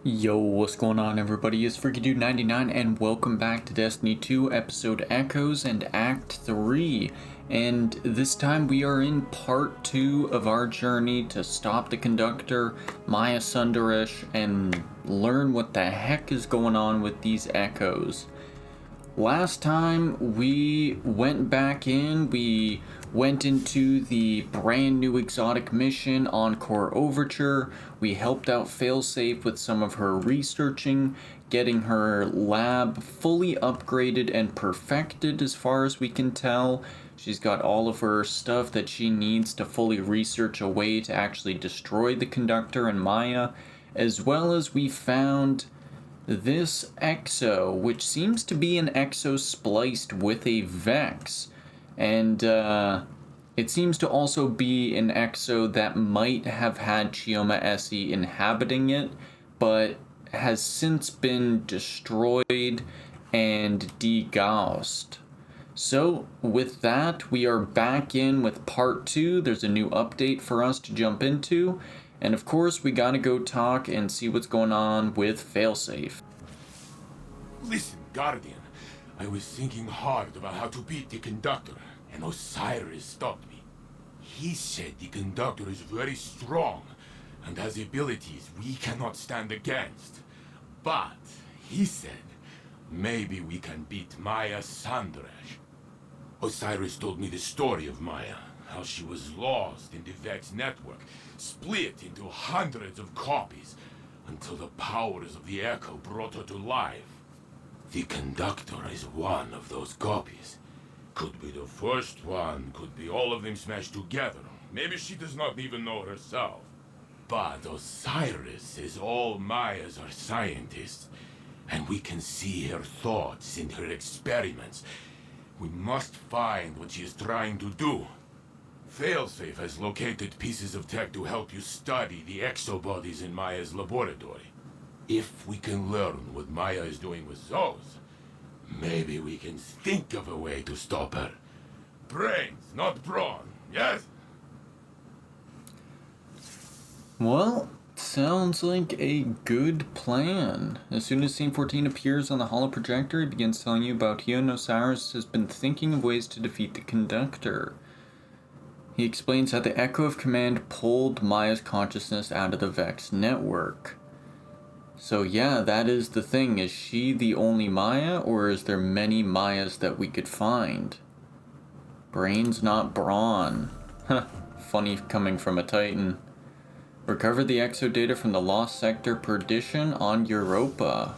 Yo, what's going on everybody? It's FreakyDude99 and welcome back to Destiny 2 episode Echoes and Act 3. And this time we are in part 2 of our journey to stop the conductor, Maya Sundaresh, and learn what the heck is going on with these echoes. Last time we went back in, we went into the brand new exotic mission Encore Overture. We helped out TheFinalShape with some of her researching, getting her lab fully upgraded and perfected as far as we can tell. She's got all of her stuff that she needs to fully research a way to actually destroy the conductor and Maya, as well as we found this exo, which seems to be an exo spliced with a Vex. And it seems to also be an exo that might have had Chioma Esi inhabiting it, but has since been destroyed and degaussed. So with that, we are back in with part 2. There's a new update for us to jump into. And of course, we gotta go talk and see what's going on with TheFinalShape. Listen, Guardian. I was thinking hard about how to beat the conductor, and Osiris stopped me. He said the conductor is very strong, and has abilities we cannot stand against. But, he said, maybe we can beat Maya Sundaresh. Osiris told me the story of Maya, how she was lost in the Vex network, split into hundreds of copies, until the powers of the Echo brought her to life. The conductor is one of those copies. Could be the first one, could be all of them smashed together. Maybe she does not even know herself. But Osiris says all Mayas are scientists, and we can see her thoughts in her experiments. We must find what she is trying to do. TheFinalShape has located pieces of tech to help you study the exobodies in Maya's laboratory. If we can learn what Maya is doing with those, maybe we can think of a way to stop her. Brains, not brawn, yes? Well, sounds like a good plan. As soon as Scene 14 appears on the holo projector, it begins telling you about he and Osiris has been thinking of ways to defeat the conductor. He explains how the Echo of Command pulled Maya's consciousness out of the Vex network. So yeah, that is the thing. Is she the only Maya, or is there many Mayas that we could find? Brains, not brawn. Huh, funny coming from a Titan. Recover the exo data from the Lost Sector Perdition on Europa.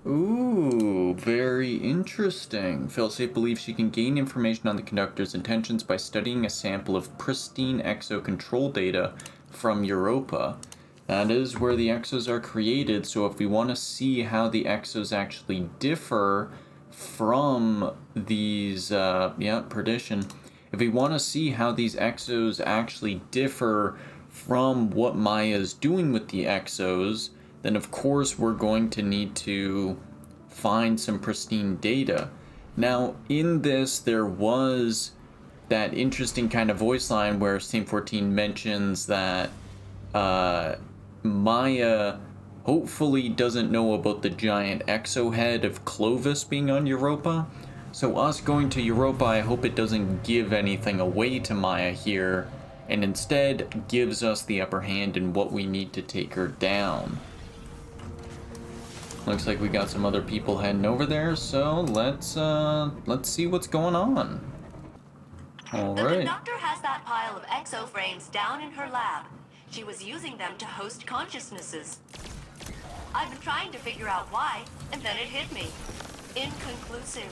Ooh, very interesting. TheFinalShape believes she can gain information on the conductor's intentions by studying a sample of pristine exo control data from Europa. That is where the exos are created, so if we want to see how the exos actually differ from these, Perdition. If we want to see how these exos actually differ from what Maya is doing with the exos, then of course we're going to need to find some pristine data. Now, in this, there was that interesting kind of voice line where Scene 14 mentions that Maya hopefully doesn't know about the giant exo head of Clovis being on Europa. So us going to Europa, I hope it doesn't give anything away to Maya here, and instead gives us the upper hand in what we need to take her down. Looks like we got some other people heading over there, so let's see what's going on. All right. The conductor has that pile of exo frames down in her lab. She was using them to host consciousnesses. I've been trying to figure out why, and then it hit me. Inconclusive.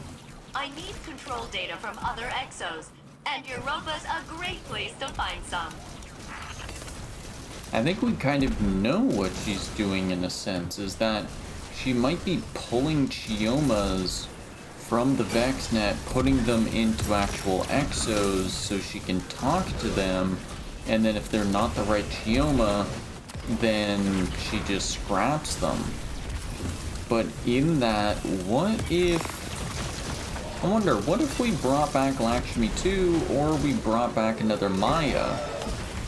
I need control data from other exos, and Europa's a great place to find some. I think we kind of know what she's doing in a sense, is that she might be pulling Chiomas from the VexNet, putting them into actual exos so she can talk to them, and then if they're not the right Chioma, then she just scraps them. But in that, what if we brought back Lakshmi too, or we brought back another Maya,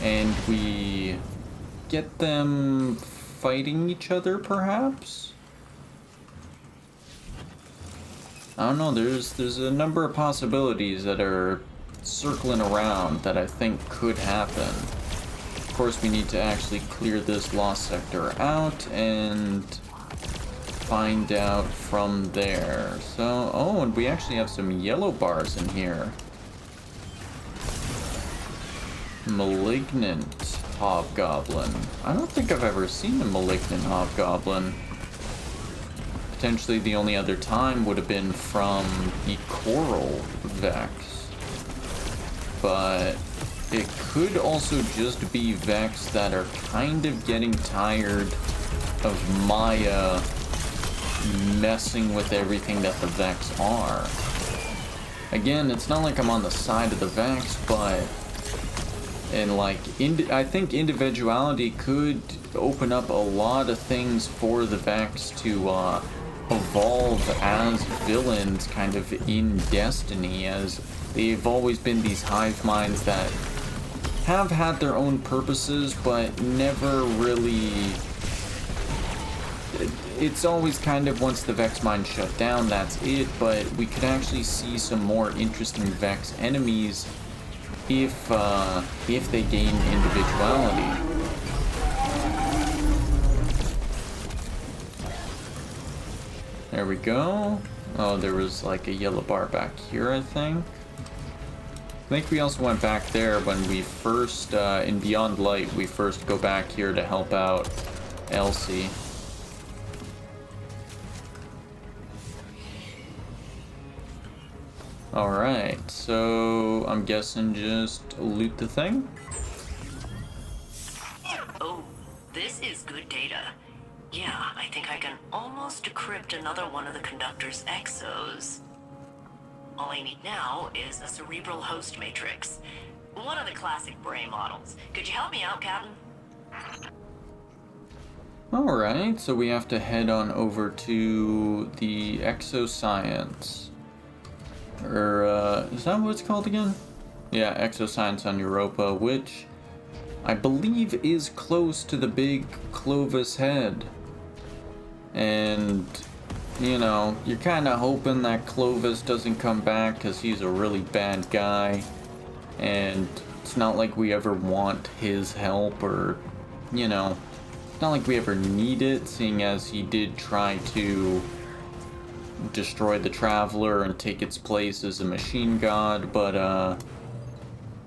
and we get them fighting each other, perhaps? I don't know, there's a number of possibilities that are circling around that I think could happen. Of course, we need to actually clear this lost sector out and find out from there. So, oh, and we actually have some yellow bars in here. Malignant hobgoblin. I don't think I've ever seen a malignant hobgoblin. Potentially the only other time would have been from the coral Vex. But it could also just be Vex that are kind of getting tired of Maya messing with everything that the Vex are. Again, it's not like I'm on the side of the Vex, but I think individuality could open up a lot of things for the Vex to evolve as villains kind of in Destiny, as they've always been these hive minds that have had their own purposes but never really... It's always kind of once the Vex mind shut down, that's it, but we could actually see some more interesting Vex enemies if they gain individuality. There we go. Oh, there was like a yellow bar back here, I think. I think we also went back there when we first, in Beyond Light, we first go back here to help out Elsie. Alright, so I'm guessing just loot the thing? Oh, this is good data. Yeah, I think I can almost decrypt another one of the conductor's exos. All I need now is a cerebral host matrix. One of the classic brain models. Could you help me out, Captain? Alright, so we have to head on over to the Exoscience. Or, is that what it's called again? Yeah, Exoscience on Europa, which I believe is close to the big Clovis head. And, you know, you're kind of hoping that Clovis doesn't come back because he's a really bad guy. And it's not like we ever want his help, or, you know, it's not like we ever need it, seeing as he did try to destroy the Traveler and take its place as a machine god, but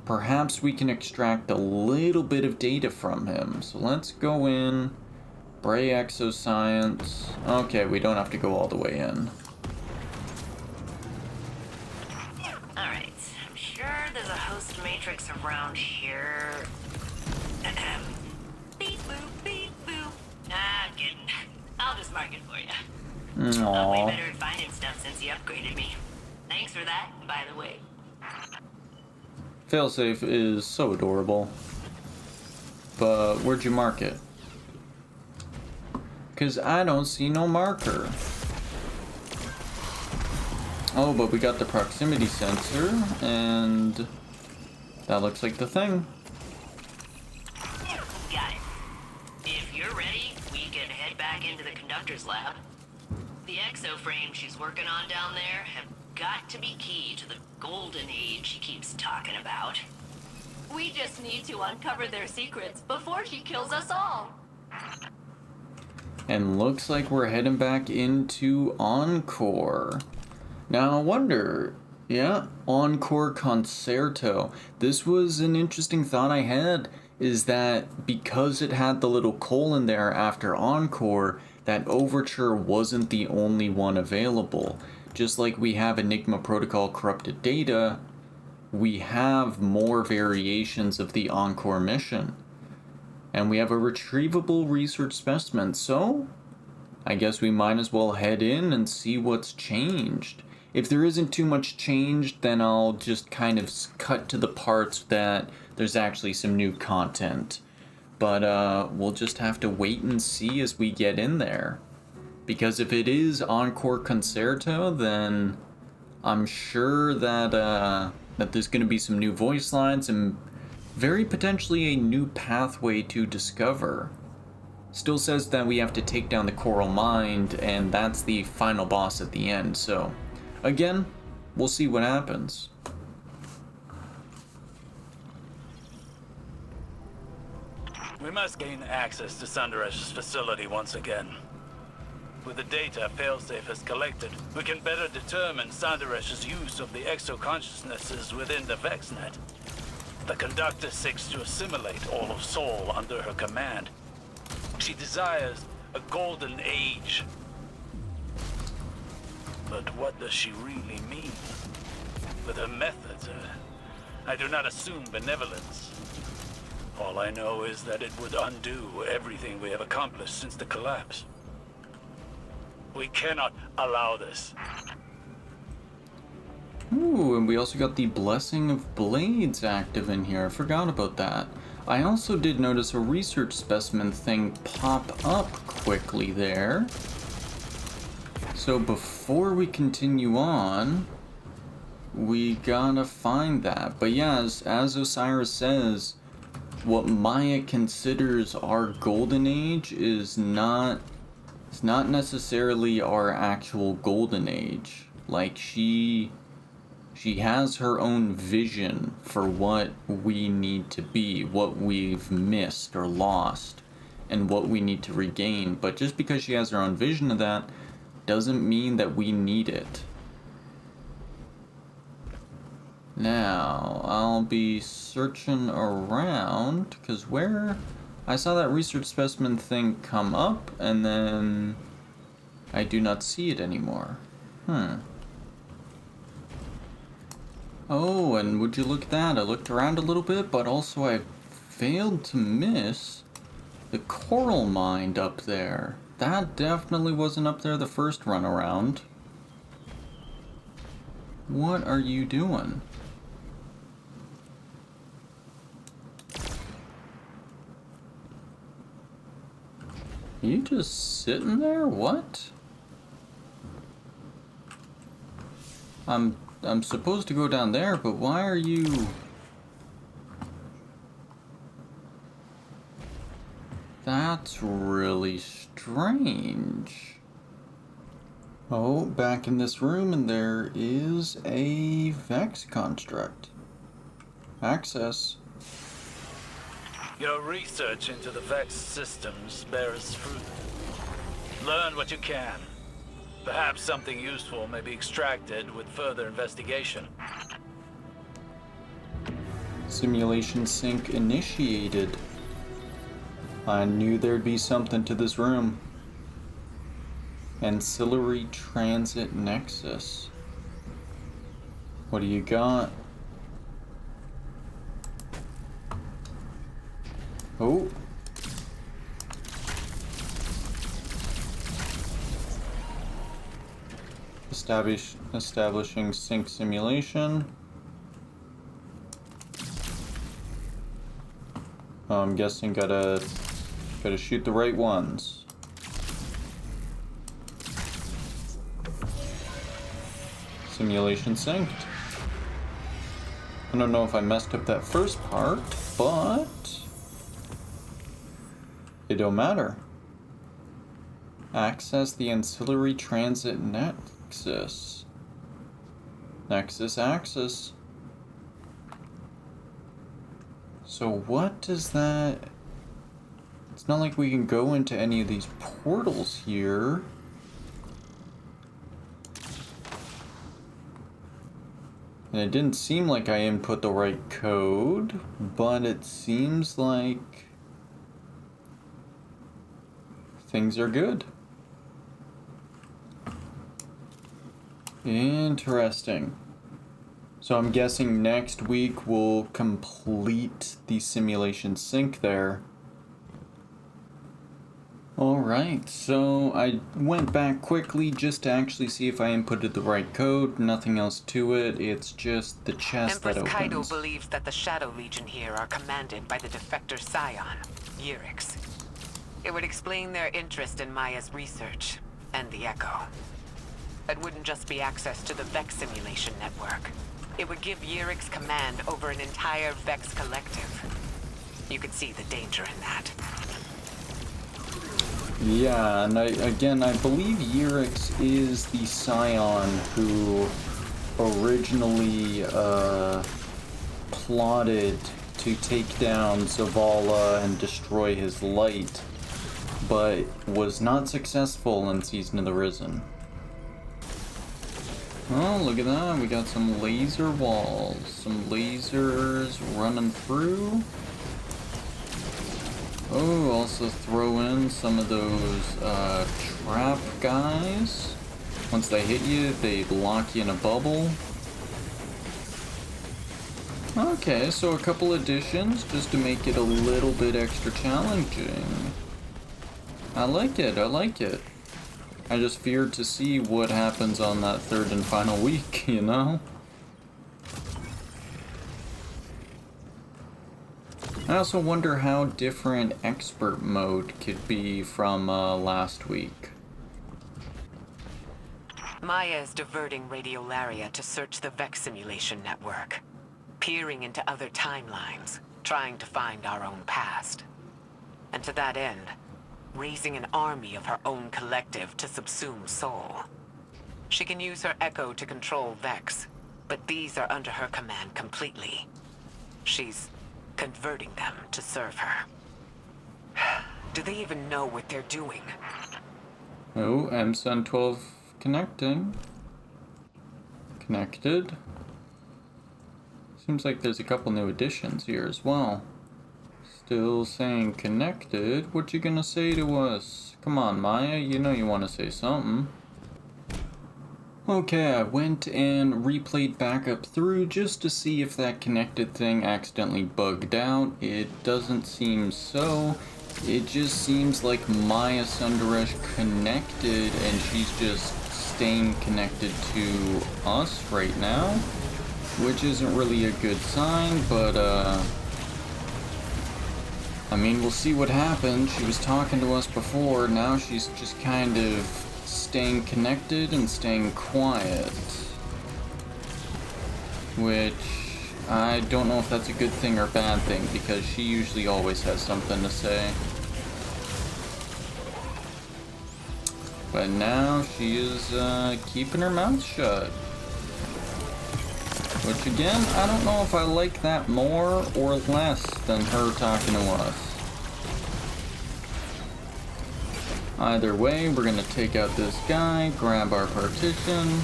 perhaps we can extract a little bit of data from him. So let's go in, Bray Exoscience. Okay, we don't have to go all the way in. Alright, I'm sure there's a host matrix around here. Beep boop, beep boop. I'm kidding. I'll just mark it for you. I'm way better at finding stuff since he upgraded me. Thanks for that, by the way. Failsafe is so adorable. But where'd you mark it? Because I don't see no marker. Oh, but we got the proximity sensor, and that looks like the thing. Got it. If you're ready, we can head back into the conductor's lab. The exo frames she's working on down there have got to be key to the golden age she keeps talking about. We just need to uncover their secrets before she kills us all. And looks like we're heading back into Encore. Now I wonder, yeah, Encore Concerto. This was an interesting thought I had, is that because it had the little colon there after Encore, that Overture wasn't the only one available. Just like we have Enigma Protocol Corrupted Data, we have more variations of the Encore mission. And we have a retrievable research specimen, so I guess we might as well head in and see what's changed. If there isn't too much changed, then I'll just kind of cut to the parts that there's actually some new content. But we'll just have to wait and see as we get in there. Because if it is Encore Concerto, then I'm sure that that there's going to be some new voice lines and very potentially a new pathway to discover. Still says that we have to take down the Coral Mind, and that's the final boss at the end, so again, we'll see what happens. We must gain access to Sundaresh's facility once again. With the data Failsafe has collected, we can better determine Sundaresh's use of the exo-consciousnesses within the VexNet. The Conductor seeks to assimilate all of Sol under her command. She desires a golden age. But what does she really mean? With her methods, I do not assume benevolence. All I know is that it would undo everything we have accomplished since the collapse. We cannot allow this. Ooh, and we also got the Blessing of Blades active in here. I forgot about that. I also did notice a research specimen thing pop up quickly there. So before we continue on, we gotta find that. But yeah, as Osiris says, what Maya considers our golden age is not necessarily our actual golden age. Like she has her own vision for what we need to be, what we've missed or lost, and what we need to regain. But just because she has her own vision of that doesn't mean that we need it. Now, I'll be searching around, because I saw that research specimen thing come up, and then I do not see it anymore. Oh, and would you look at that? I looked around a little bit, but also I failed to miss the Coral Mind up there. That definitely wasn't up there the first run around. What are you doing? You just sitting there? What? I'm supposed to go down there, but why are you... That's really strange. Oh, back in this room, and there is a Vex construct. Access. Your research into the Vex systems bears fruit. Learn what you can. Perhaps something useful may be extracted with further investigation. Simulation sync initiated. I knew there'd be something to this room. Ancillary transit nexus. What do you got? Oh. Establishing sync simulation. I'm guessing gotta shoot the right ones. Simulation synced. I don't know if I messed up that first part, but it don't matter. Access the ancillary transit nexus. Nexus access. So what does that... It's not like we can go into any of these portals here. And it didn't seem like I input the right code, but it seems like things are good. Interesting. So I'm guessing next week we'll complete the simulation sync there. Alright, so I went back quickly just to actually see if I inputted the right code. Nothing else to it, it's just the chest that opens. Empress Kaido believes that the Shadow Legion here are commanded by the defector scion, Yurix. It would explain their interest in Maya's research, and the Echo. It wouldn't just be access to the Vex simulation network. It would give Yurix command over an entire Vex collective. You could see the danger in that. Yeah, and I believe Yurix is the Scion who originally plotted to take down Zavala and destroy his light, but was not successful in Season of the Risen. Oh, look at that, we got some laser walls, some lasers running through. Oh, also throw in some of those trap guys. Once they hit you, they lock you in a bubble. Okay, so a couple additions just to make it a little bit extra challenging. I like it, I like it. I just feared to see what happens on that third and final week, you know? I also wonder how different expert mode could be from last week. Maya is diverting Radiolaria to search the Vex simulation network, peering into other timelines, trying to find our own past. And to that end, raising an army of her own collective to subsume Sol. She can use her Echo to control Vex, but these are under her command completely. She's converting them to serve her. Do they even know what they're doing? Oh, MSUN 12 connecting. Connected. Seems like there's a couple new additions here as well. Still saying connected. What you gonna say to us? Come on, Maya, you know you want to say something. Okay, I went and replayed back up through just to see if that connected thing accidentally bugged out. It doesn't seem so. It just seems like Maya Sundaresh connected and she's just staying connected to us right now, which isn't really a good sign, but I mean, we'll see what happens. She was talking to us before, now she's just kind of staying connected and staying quiet, which I don't know if that's a good thing or bad thing, because she usually always has something to say. But now she is keeping her mouth shut, which again, I don't know if I like that more or less than her talking to us. Either way, we're gonna take out this guy, grab our partition,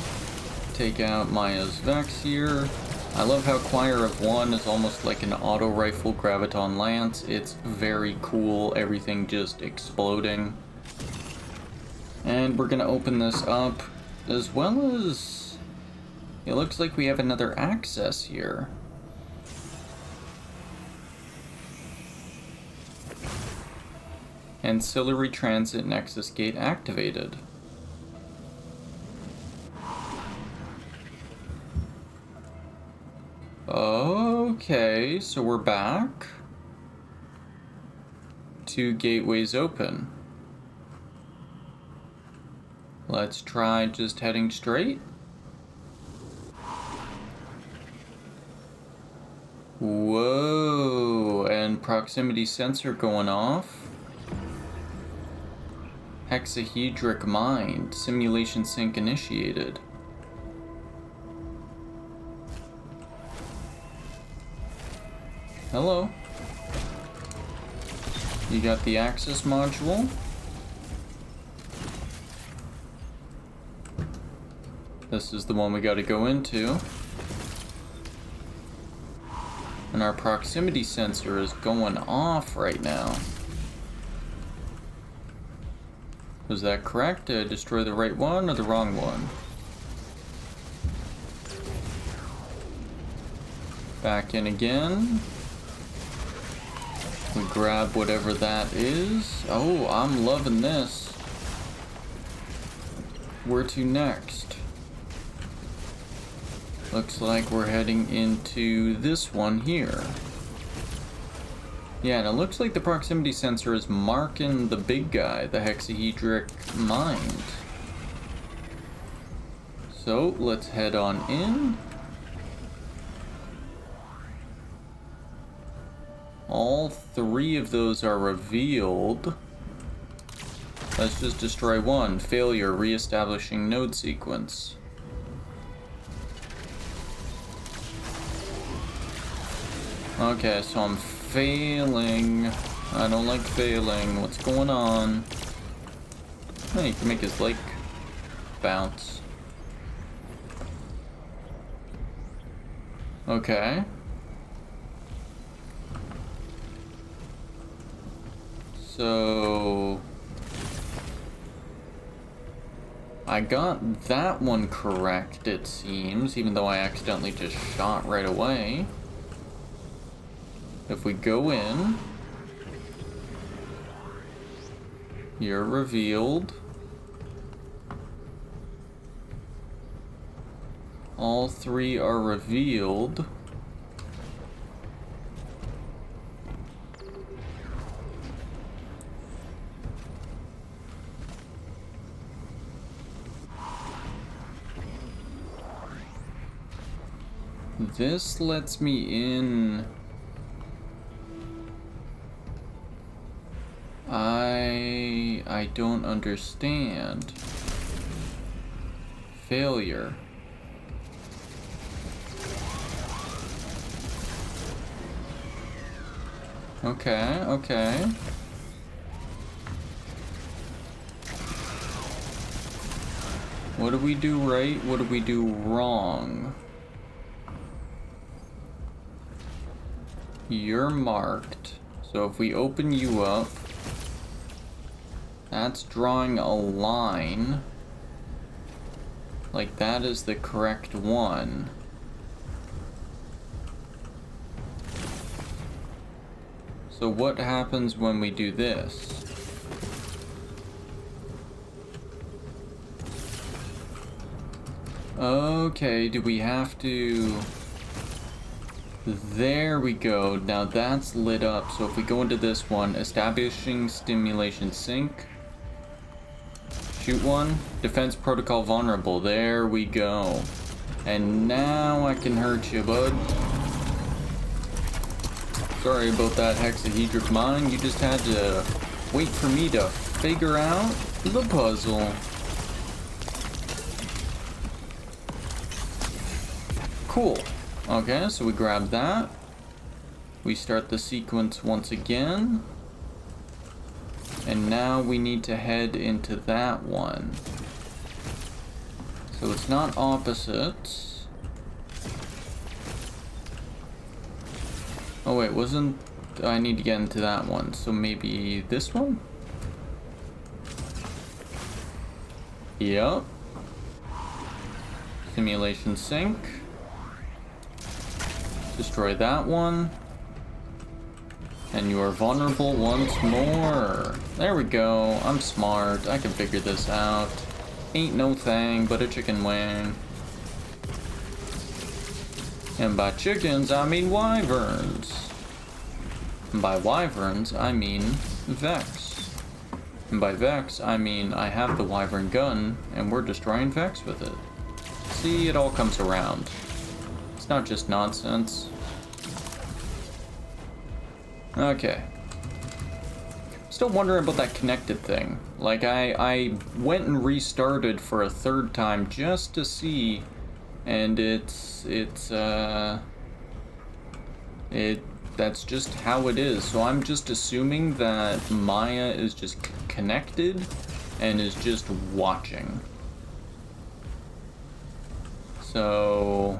take out Maya's Vex here. I love how Choir of One is almost like an auto rifle graviton lance. It's very cool, everything just exploding. And we're gonna open this up, as well as it looks like we have another access here. Ancillary Transit Nexus Gate activated. Okay, so we're back. 2 gateways open. Let's try just heading straight. Whoa, and proximity sensor going off. Hexahedric mind. Simulation sync initiated. Hello. You got the access module. This is the one we gotta go into. And our proximity sensor is going off right now. Was that correct? Did I destroy the right one or the wrong one? Back in again. We grab whatever that is. Oh, I'm loving this. Where to next? Looks like we're heading into this one here. Yeah, and it looks like the proximity sensor is marking the big guy, the hexahedric mind. So, let's head on in. All 3 of those are revealed. Let's just destroy one. Failure, re-establishing node sequence. Okay, so I'm failing. I don't like failing. What's going on? Oh, you can make his leg bounce. Okay. So I got that one correct, it seems, even though I accidentally just shot right away. If we go in, you're revealed. All three are revealed. This lets me in. I don't understand. Failure. Okay, okay. What do we do right? What do we do wrong? You're marked. So if we open you up, that's drawing a line. Like that is the correct one. So what happens when we do this? Okay, do we have to... There we go. Now that's lit up. So if we go into this one, establishing stimulation sync. Shoot one. Defense protocol vulnerable. There we go. And now I can hurt you, bud. Sorry about that hexahedric mine. You just had to wait for me to figure out the puzzle. Cool. Okay, so we grab that. We start the sequence once again. And now we need to head into that one. So it's not opposites. Oh wait, wasn't... I need to get into that one. So maybe this one? Yep. Simulation sync. Destroy that one. And you are vulnerable once more. There we go. I'm smart. I can figure this out. Ain't no thing but a chicken wing. And by chickens, I mean wyverns. And by wyverns, I mean Vex. And by Vex, I mean I have the wyvern gun, and we're destroying Vex with it. See, it all comes around. It's not just nonsense. Okay. Still wondering about that connected thing. Like, I went and restarted for a third time just to see, and that's just how it is. So I'm just assuming that Maya is just connected and is just watching. So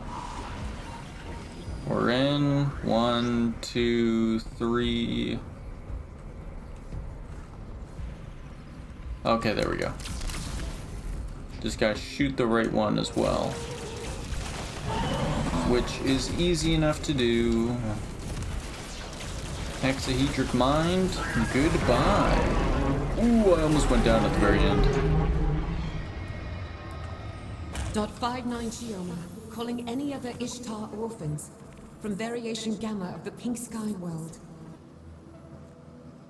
we're in 1, 2, 3. Okay, there we go. Just gotta shoot the right one as well, which is easy enough to do. Hexahedric mind, goodbye. Ooh, I almost went down at the very end. .59 Chioma, calling any other Ishtar orphans from Variation Gamma of the Pink Sky world.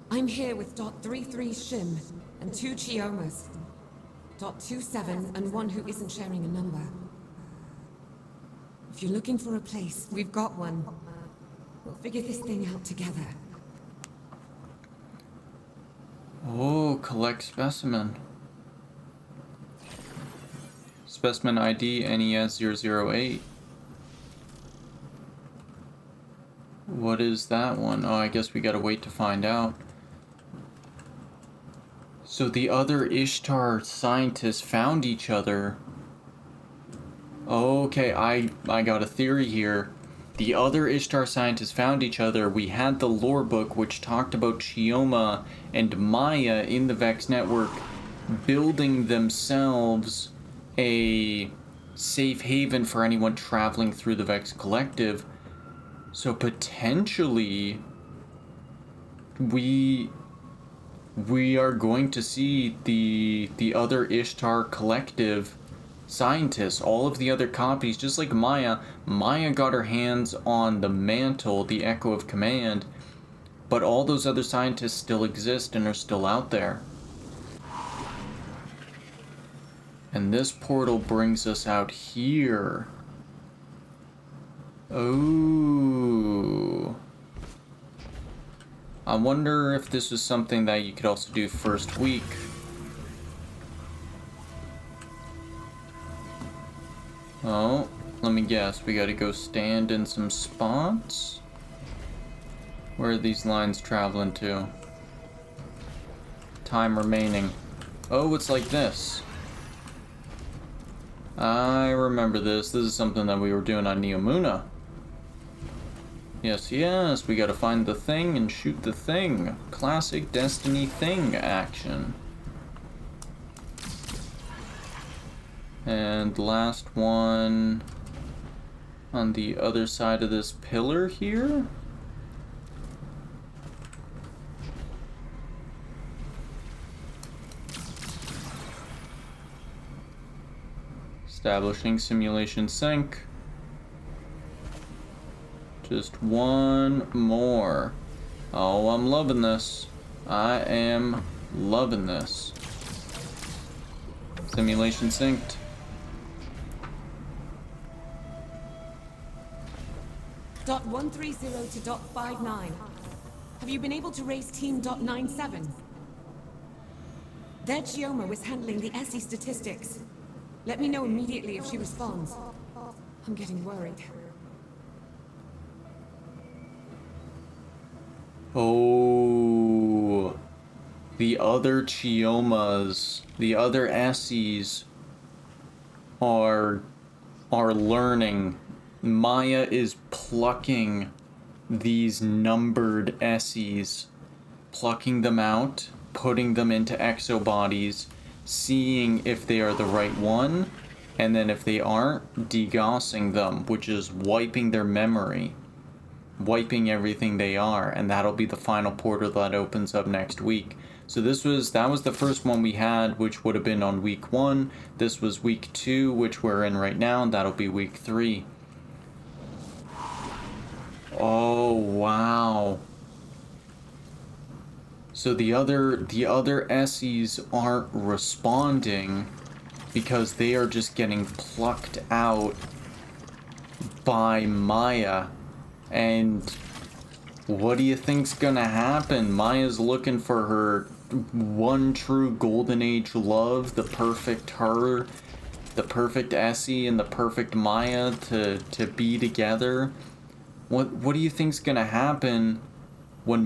I'm here with .33 Shim and 2 Chiomas. .27 and one who isn't sharing a number. If you're looking for a place, we've got one. We'll figure this thing out together. Oh, collect specimen. Specimen ID NES008. What is that one? Oh, I guess we gotta wait to find out. So the other Ishtar scientists found each other. Okay, I got a theory here. The other Ishtar scientists found each other. We had the lore book which talked about Chioma and Maya in the Vex network building themselves a safe haven for anyone traveling through the Vex Collective. So potentially we are going to see the other Ishtar Collective scientists, all of the other copies, just like Maya. Maya got her hands on the mantle, the Echo of Command, but all those other scientists still exist and are still out there. And this portal brings us out here. Oh. I wonder if this is something that you could also do first week. Oh, let me guess. We gotta go stand in some spots? Where are these lines traveling to? Time remaining. Oh, it's like this. I remember this. This is something that we were doing on Neomuna. Yes, yes, we gotta find the thing and shoot the thing. Classic Destiny thing action. And last one on the other side of this pillar here. Establishing simulation sync. Just one more. Oh, I'm loving this. I am loving this. Simulation synced. Dot 130 to dot 59. Have you been able to raise team dot 97? Their Chioma was handling the Esi statistics. Let me know immediately if she responds. I'm getting worried. Oh, the other Chiomas, the other Esis are learning. Maya is plucking these numbered Esis, plucking them out, putting them into exobodies, seeing if they are the right one, and then if they aren't, degaussing them, which is wiping their memory, wiping everything they are, and that'll be the final portal that opens up next week. So that was the first one we had, which would have been on week 1. This was week 2, which we're in right now, and that'll be week 3. Oh, wow. So the other Essies aren't responding because they are just getting plucked out by Maya. And what do you think's gonna happen? Maya's looking for her one true golden age love, the perfect her, the perfect Essie and the perfect Maya to be together. What do you think's gonna happen when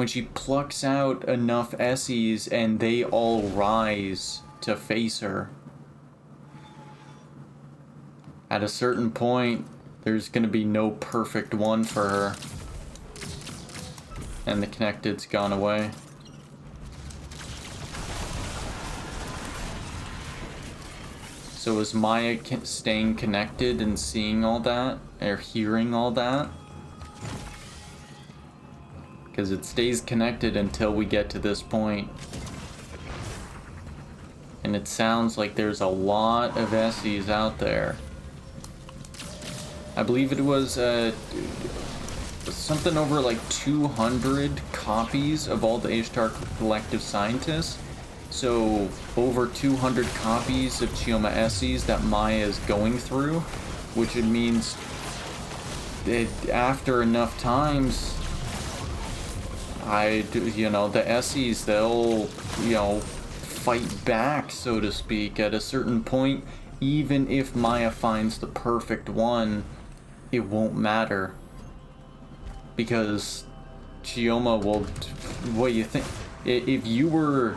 she plucks out enough Essies and they all rise to face her? At a certain point, there's gonna be no perfect one for her. And the connected's gone away. So is Maya staying connected and seeing all that? Or hearing all that? Because it stays connected until we get to this point. And it sounds like there's a lot of Essies out there. I believe it was something over like 200 copies of all the Ishtar Collective scientists. So over 200 copies of Chioma Esi's that Maya is going through, which it means that after enough times, you know, the Essies, they'll, you know, fight back, so to speak, at a certain point. Even if Maya finds the perfect one, it won't matter. Because Chioma will, what do you think? If you were,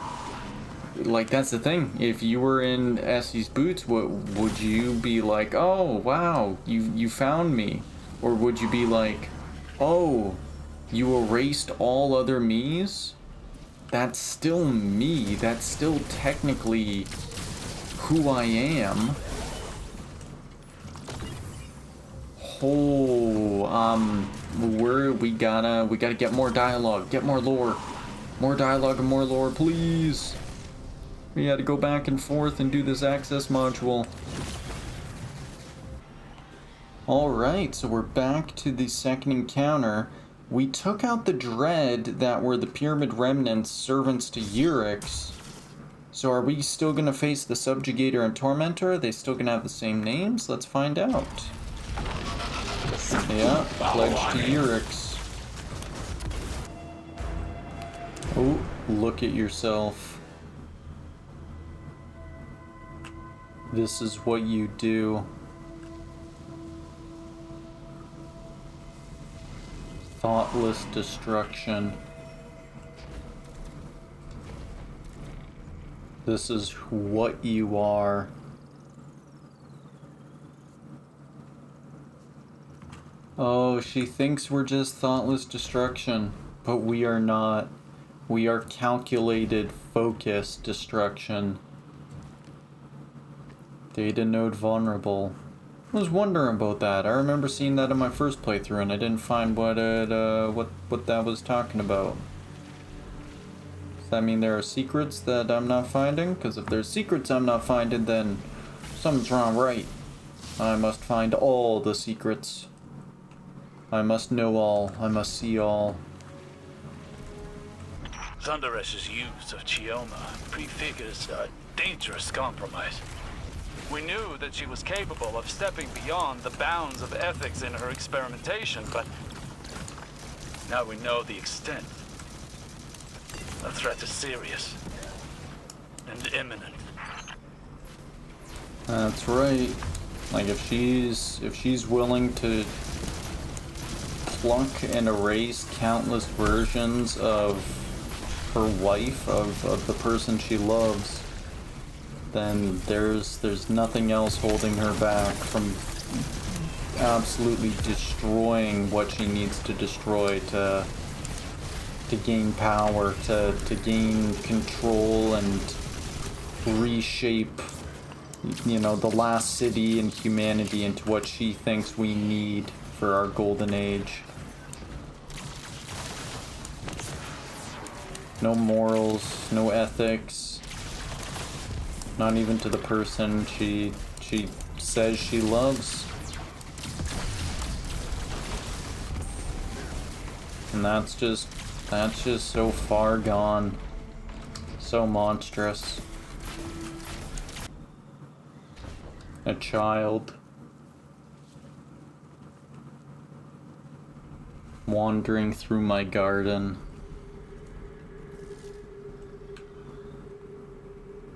like, that's the thing. If you were in Essie's boots, what would you be like? Oh, wow, you found me, or would you be like, oh, you erased all other me's? That's still me. That's still technically who I am. Oh, we gotta get more dialogue, get more lore. More dialogue and more lore, please. We had to go back and forth and do this access module. Alright, so we're back to the second encounter. We took out the Dread that were the Pyramid Remnants, servants to Euryx. So are we still gonna face the Subjugator and Tormentor? Are they still gonna have the same names? Let's find out. Yeah, pledge to Euryx. Oh, look at yourself. This is what you do. Thoughtless destruction. This is what you are. Oh, she thinks we're just thoughtless destruction, but we are not. We are calculated, focused destruction. Data node vulnerable. I was wondering about that. I remember seeing that in my first playthrough, and I didn't find what that was talking about. Does that mean there are secrets that I'm not finding? Because if there's secrets I'm not finding, then something's wrong, right? I must find all the secrets. I must know all. I must see all. Sundaresh's use of Chioma prefigures a dangerous compromise. We knew that she was capable of stepping beyond the bounds of ethics in her experimentation, but now we know the extent. The threat is serious and imminent. That's right. Like, if she's willing to plunk and erase countless versions of her wife, of the person she loves, then there's nothing else holding her back from absolutely destroying what she needs to destroy to gain power, to gain control and reshape, you know, the last city and humanity into what she thinks we need for our golden age. No morals, no ethics, not even to the person she says she loves. And that's just so far gone, so monstrous. A child wandering through my garden,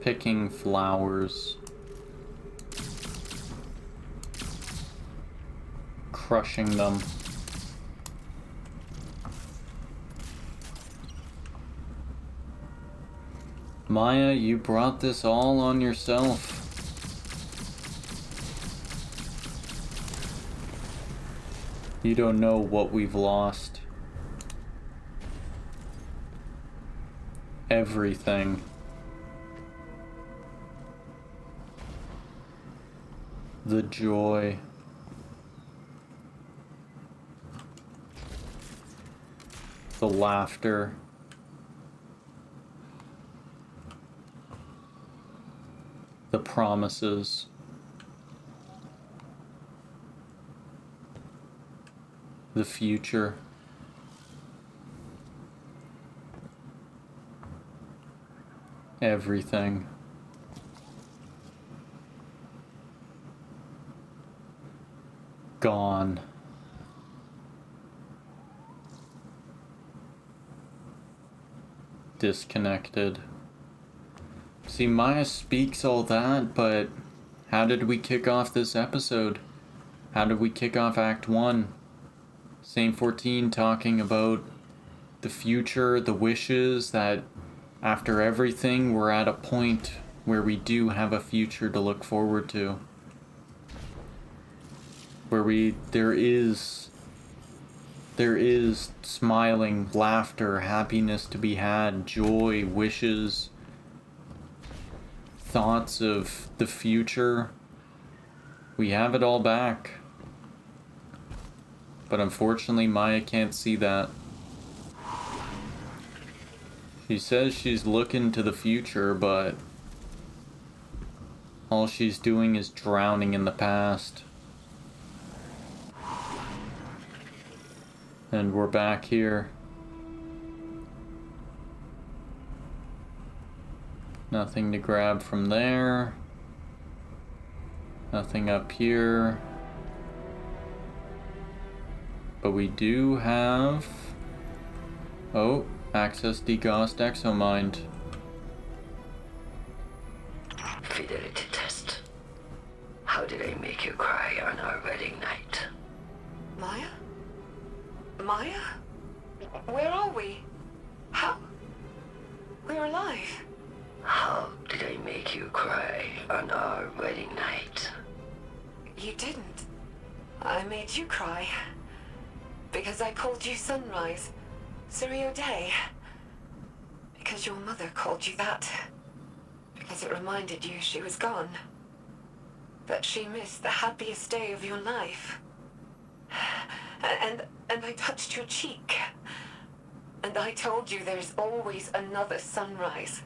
picking flowers, crushing them. Maya, you brought this all on yourself. You don't know what we've lost. Everything. The joy. The laughter. The promises. The future. Everything. Gone. disconnected. See, Maya speaks all that, but how did we kick off this episode? How did we kick off Act 1? Saint 14 talking about the future, the wishes, that after everything, we're at a point where we do have a future to look forward to. Where there is smiling, laughter, happiness to be had, joy, wishes, thoughts of the future. We have it all back. But unfortunately, Maya can't see that. She says she's looking to the future, but all she's doing is drowning in the past. And we're back here. Nothing to grab from there. Nothing up here. But we do have... Oh, access Decoding Exo Mind. Fidelity test. How did I make you cry on our wedding night? Maya? Maya? Where are we? How? We're alive. How did I make you cry on our wedding night? You didn't. I made you cry. Because I called you Sunrise. Surrey Day. Because your mother called you that. Because it reminded you she was gone. That she missed the happiest day of your life. And I touched your cheek. And I told you there's always another sunrise.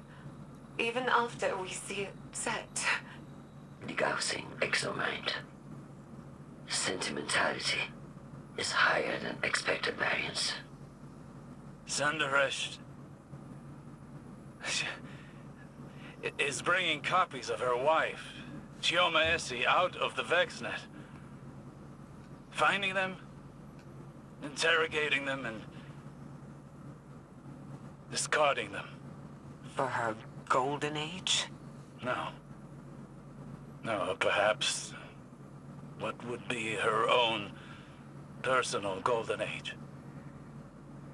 Even after we see it set. Decoding Exo Mind. Sentimentality is higher than expected variance. Sundaresh is bringing copies of her wife, Chioma Esi, out of the VexNet. Finding them, interrogating them, and discarding them. For her golden age? No. No, perhaps what would be her own personal golden age.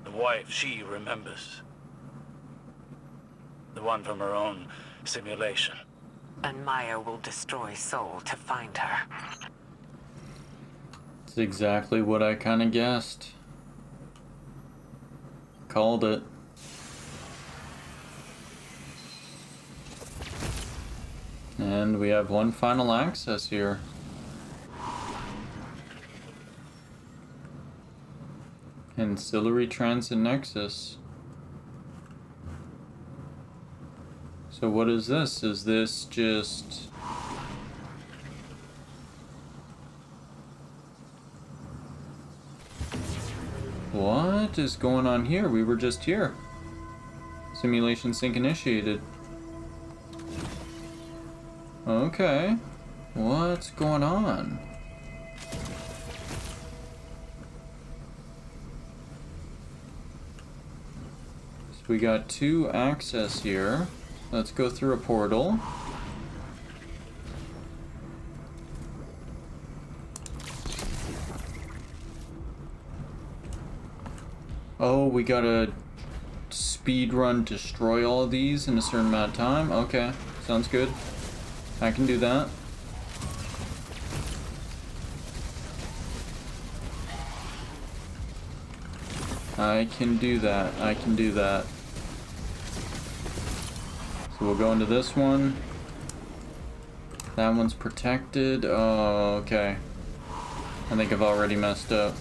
The wife she remembers. The one from her own simulation. And Maya will destroy Soul to find her. It's exactly what I kind of guessed. Called it. And we have one final access here. Ancillary Transit Nexus. So what is this? Is this just... What is going on here? We were just here. Simulation sync initiated. Okay. What's going on? So we got 2 access here. Let's go through a portal. Oh, we gotta speed run destroy all of these in a certain amount of time? Okay, sounds good. I can do that. I can do that. I can do that. So we'll go into this one. That one's protected. Oh, okay. I think I've already messed up.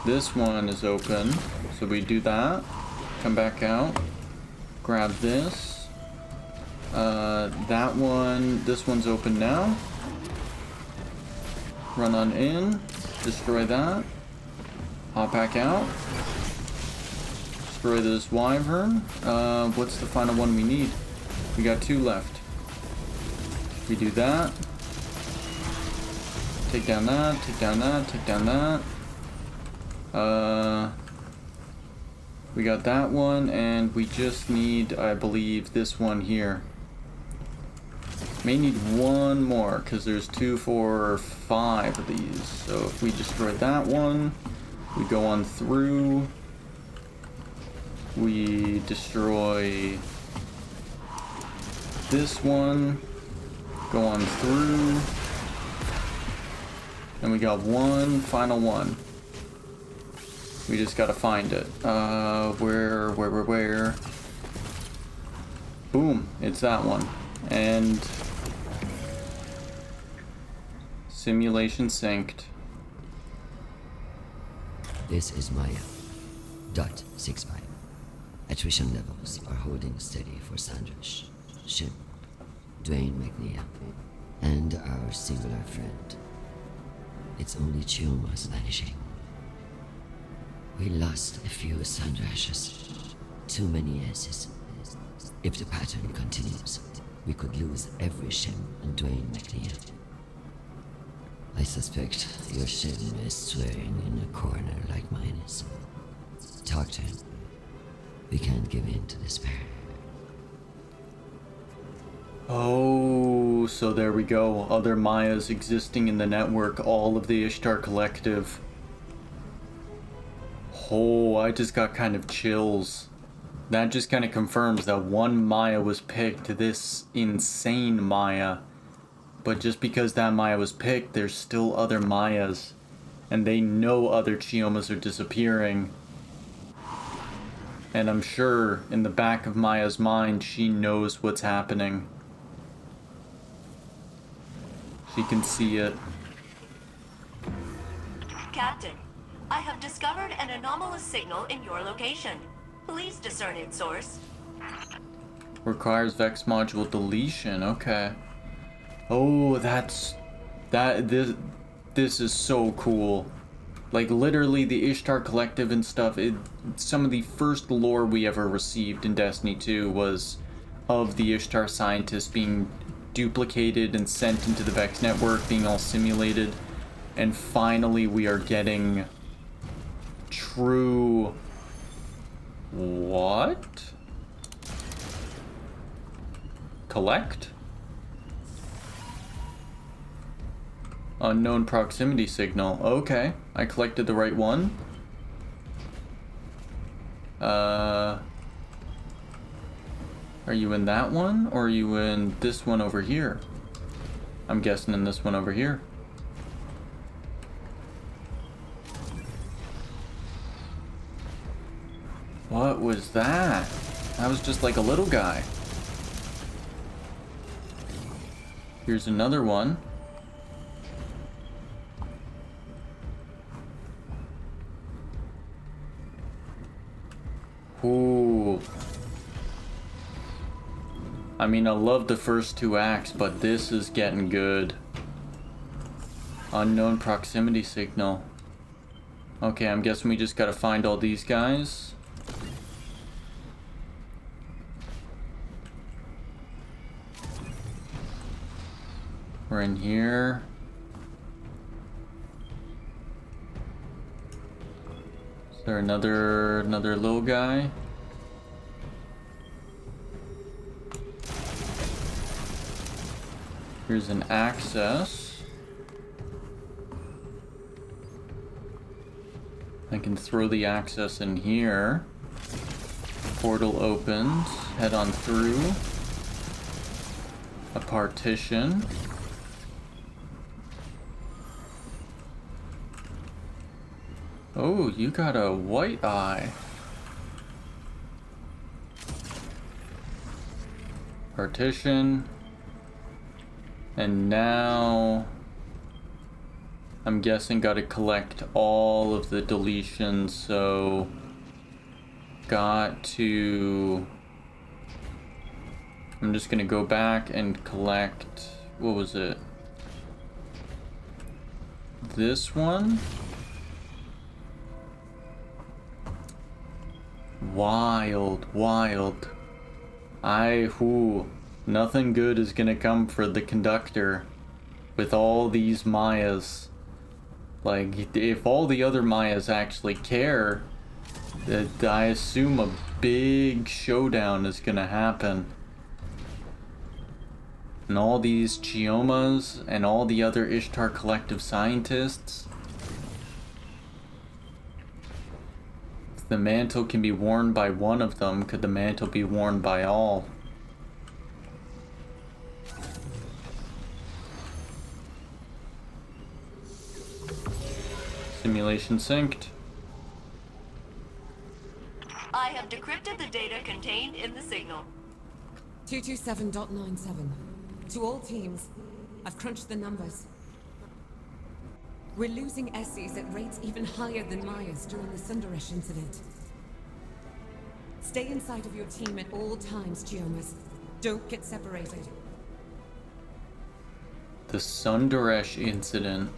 This one is open. So we do that. Come back out. Grab this. That one, this one's open now. Run on in. Destroy that. Hop back out. Destroy this wyvern. What's the final one we need? We got 2 left. We do that. Take down that, take down that, take down that. We got that one, and we just need, I believe, this one here. May need one more, because there's 2, 4, 5 of these. So if we destroy that one, we go on through. We destroy this one, go on through. And we got one final one. We just gotta find it. Where? Boom, it's that one. And simulation synced. This is Maya. Dot 65. Attrition levels are holding steady for Sundaresh, Shim, Dwayne McNeil, and our singular friend. It's only Chioma's vanishing. We lost a few Sundareshes. Too many Esis. If the pattern continues, we could lose every Shim and Dwayne McNeil. I suspect your Shim is swearing in a corner like mine is. Talk to him. We can't give in to despair. Oh, so there we go. Other Mayas existing in the network, all of the Ishtar Collective. Oh, I just got kind of chills. That just kind of confirms that one Maya was picked, this insane Maya. But just because that Maya was picked, there's still other Mayas. And they know other Chiomas are disappearing. And I'm sure in the back of Maya's mind, she knows what's happening. She can see it. Captain, I have discovered an anomalous signal in your location. Please discern its source. Requires Vex module deletion. Okay. Oh, this is so cool. Like literally the Ishtar Collective and stuff. Some of the first lore we ever received in Destiny 2 was of the Ishtar scientists being duplicated and sent into the Vex network, being all simulated. And finally we are getting true... What? Collect? Unknown proximity signal. Okay, I collected the right one. Are you in that one, or are you in this one over here? I'm guessing in this one over here. What was that? That was just like a little guy. Here's another one. Ooh. I mean, I love the first 2 acts, but this is getting good. Unknown proximity signal. Okay, I'm guessing we just gotta find all these guys. We're in here. Is there another little guy? Here's an access. I can throw the access in here. Portal opens. Head on through. A partition. Oh, you got a white eye. Partition. And now I'm guessing gotta collect all of the deletions, so got to... I'm just gonna go back and collect, what was it? This one? Wild. Nothing good is gonna come for the conductor with all these Mayas. Like, if all the other Mayas actually care, I assume a big showdown is gonna happen. And all these Chiomas and all the other Ishtar Collective scientists. If the mantle can be worn by one of them, could the mantle be worn by all? Simulation synced. I have decrypted the data contained in the signal. 227.97. To all teams, I've crunched the numbers. We're losing Esi's at rates even higher than Maya's during the Sundaresh incident. Stay inside of your team at all times, Chiomas. Don't get separated. The Sundaresh incident.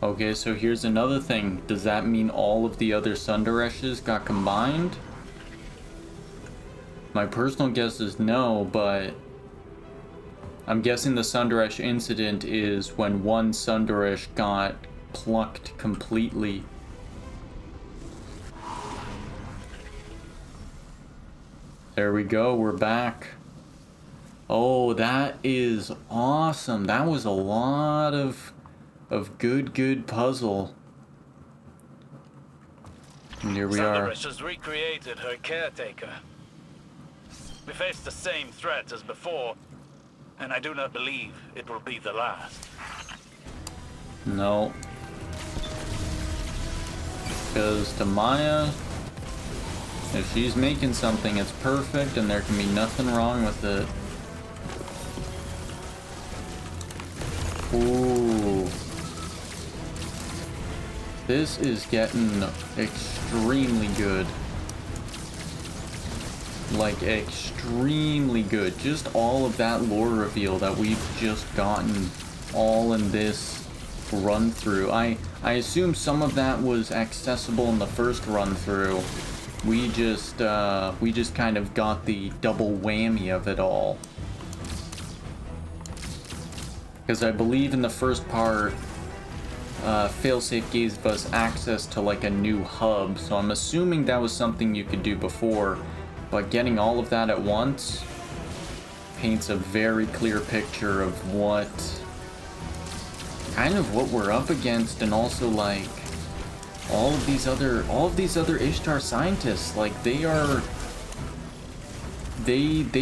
Okay, so here's another thing. Does that mean all of the other Sundareshes got combined? My personal guess is no, but I'm guessing the Sundaresh incident is when one Sundaresh got plucked completely. There we go, we're back. Oh, that is awesome. That was a lot of good puzzle. And here we are. Sundaresh has recreated her caretaker. We face the same threat as before, and I do not believe it will be the last. No. Because to Maya, if she's making something, it's perfect and there can be nothing wrong with it. Ooh. This is getting extremely good. Like, extremely good. Just all of that lore reveal that we've just gotten all in this run through. I assume some of that was accessible in the first run through. We just kind of got the double whammy of it all. Because I believe in the first part, Failsafe gave us access to like a new hub, so I'm assuming that was something you could do before, but getting all of that at once paints a very clear picture of what we're up against, and also like all of these other Ishtar scientists, like they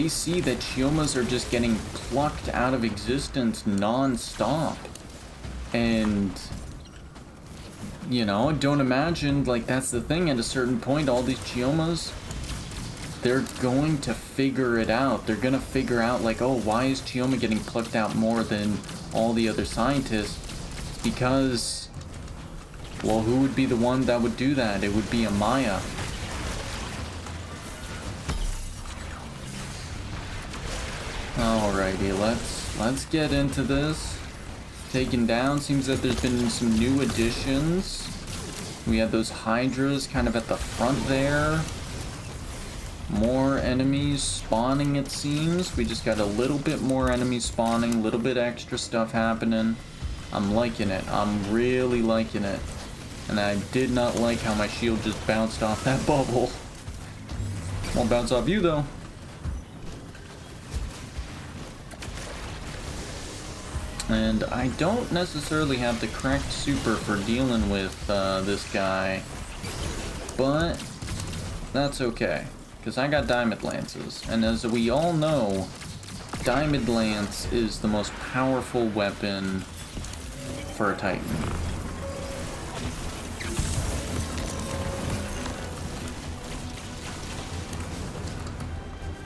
see that Chiomas are just getting plucked out of existence non-stop. And you know, don't imagine, like, that's the thing, at a certain point all these Chiomas, they're going to figure it out. They're gonna figure out, like, oh, why is Chioma getting plucked out more than all the other scientists? Because, well, who would be the one that would do that? It would be a Maya. Alrighty, let's get into this. Taken down. Seems that there's been some new additions. We had those Hydras kind of at the front there. More enemies spawning, it seems. We just got a little bit more enemies spawning, a little bit extra stuff happening. I'm liking it. I'm really liking it. And I did not like how my shield just bounced off that bubble. Won't bounce off you though. And I don't necessarily have the correct super for dealing with this guy, but that's okay, because I got Diamond Lances, and as we all know, Diamond Lance is the most powerful weapon for a Titan.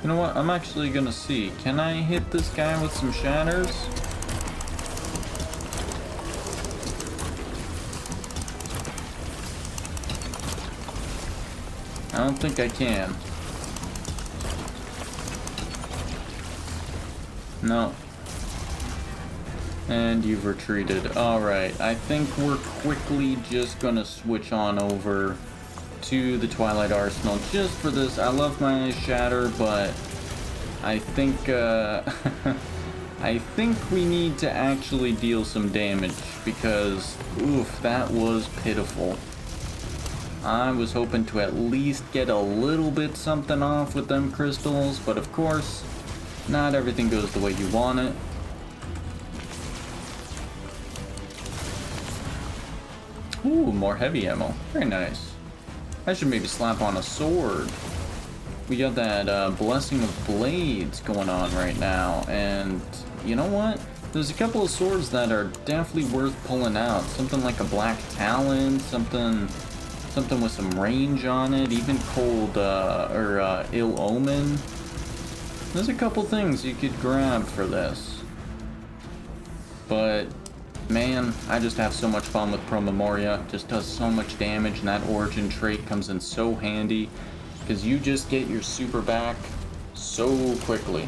You know what, I'm actually gonna see, can I hit this guy with some shatters? I don't think I can. No. And you've retreated. Alright, I think we're quickly just gonna switch on over to the Twilight Arsenal just for this. I love my Shatter, but I think I think we need to actually deal some damage because, oof, that was pitiful. I was hoping to at least get a little bit something off with them crystals, but of course, not everything goes the way you want it. Ooh, more heavy ammo. Very nice. I should maybe slap on a sword. We got that Blessing of Blades going on right now, and you know what? There's a couple of swords that are definitely worth pulling out. Something like a Black Talon, something with some range on it, even Cold or Ill Omen. There's a couple things you could grab for this. But man, I just have so much fun with Pro Memoria. Just does so much damage, and that origin trait comes in so handy because you just get your super back so quickly.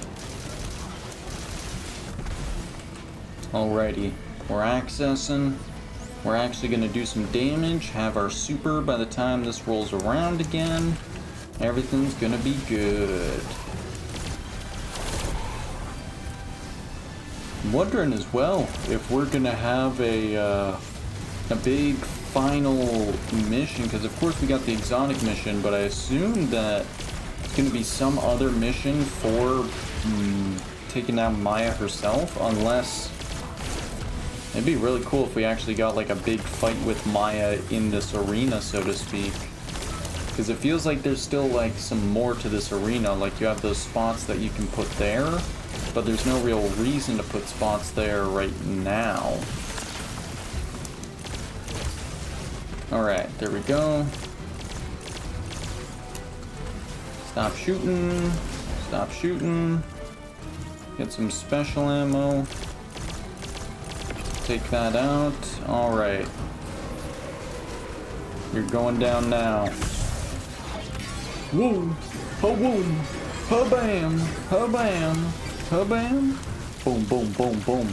Alrighty, we're accessing. We're actually going to do some damage, have our super by the time this rolls around again. Everything's going to be good. I'm wondering as well if we're going to have a big final mission, because of course we got the exotic mission, but I assume that it's going to be some other mission for taking down Maya herself, unless it'd be really cool if we actually got like a big fight with Maya in this arena, so to speak. Because it feels like there's still like some more to this arena. Like you have those spots that you can put there, but there's no real reason to put spots there right now. Alright, there we go. Stop shooting. Stop shooting. Get some special ammo. Take that out. Alright. You're going down now. Whoa! Ha-boom! Ha-bam! Ha-bam! Ha-bam! Boom, boom, boom, boom.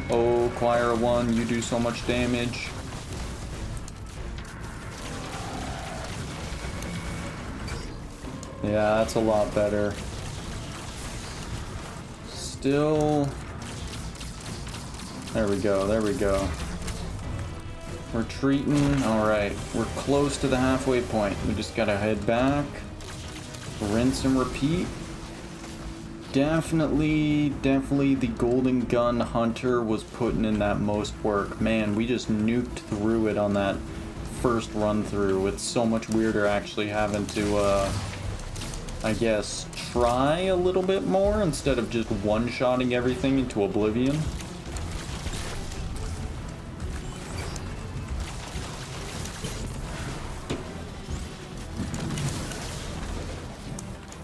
Oh, Choir 1, you do so much damage. Yeah, that's a lot better. Still... There we go, there we go. Retreating, alright. We're close to the halfway point. We just gotta head back. Rinse and repeat. Definitely the Golden Gun Hunter was putting in that most work. Man, we just nuked through it on that first run through. It's so much weirder actually having to, I guess, try a little bit more instead of just one-shotting everything into oblivion.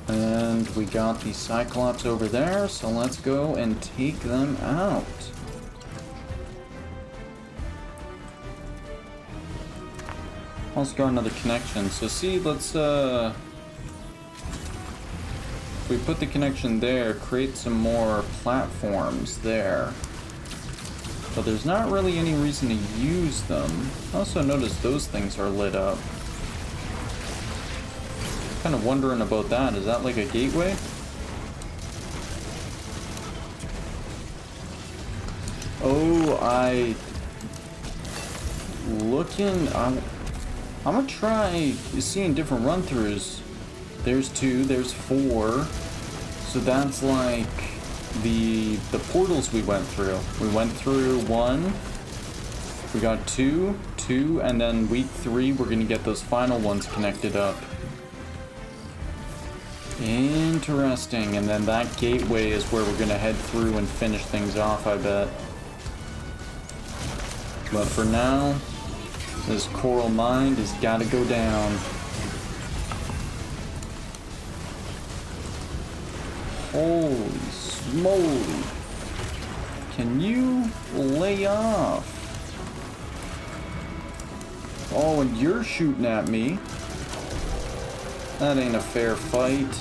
And we got the Cyclops over there, so let's go and take them out. Also got another connection, so see, let's, if we put the connection there, create some more platforms there. But there's not really any reason to use them. Also notice those things are lit up. Kind of wondering about that. Is that like a gateway? Oh, I'm gonna try seeing different run-throughs. There's 2, there's 4. So that's like the portals we went through. We went through 1. We got 2, and then week 3 we're gonna get those final ones connected up. Interesting, and then that gateway is where we're gonna head through and finish things off, I bet. But for now, this coral mine has gotta go down. Holy smoly. Can you lay off? Oh, and you're shooting at me. That ain't a fair fight.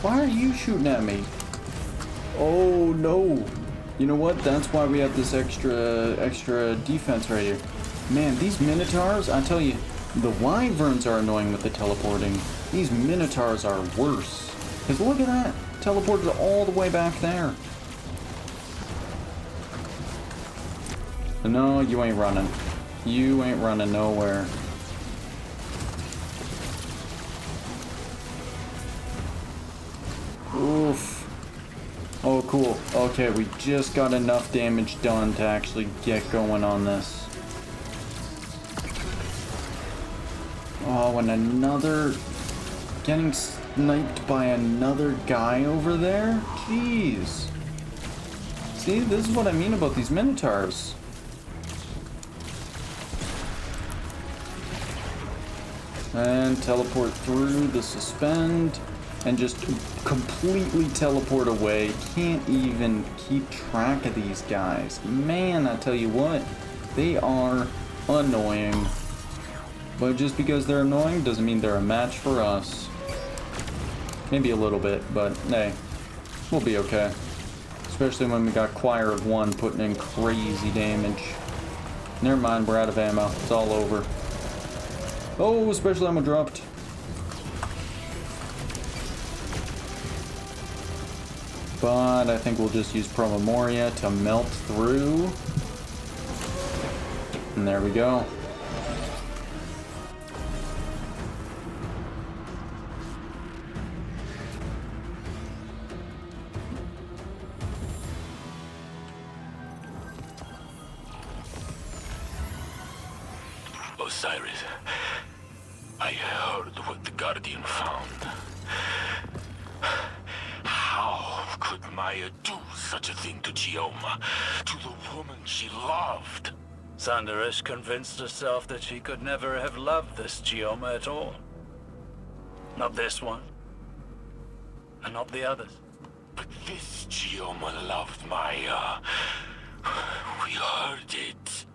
Why are you shooting at me? Oh no. You know what? That's why we have this extra defense right here. Man, these Minotaurs, I tell you, the Wyverns are annoying with the teleporting. These Minotaurs are worse. Because look at that. Teleported all the way back there. No, you ain't running. You ain't running nowhere. Oof. Oh, cool. Okay, we just got enough damage done to actually get going on this. Oh, and another... Getting sniped by another guy over there? Jeez. See, this is what I mean about these Minotaurs. And teleport through the suspend. And just completely teleport away. Can't even keep track of these guys. Man, I tell you what. They are annoying. But just because they're annoying doesn't mean they're a match for us. Maybe a little bit, but hey, we'll be okay. Especially when we got Choir of One putting in crazy damage. Never mind, we're out of ammo. It's all over. Oh, special ammo dropped. But I think we'll just use Promemoria to melt through. And there we go. Osiris, I heard what the Guardian found. How could Maya do such a thing to Chioma, to the woman she loved? Sundaresh convinced herself that she could never have loved this Chioma at all. Not this one. And not the others. But this Chioma loved Maya. We heard it.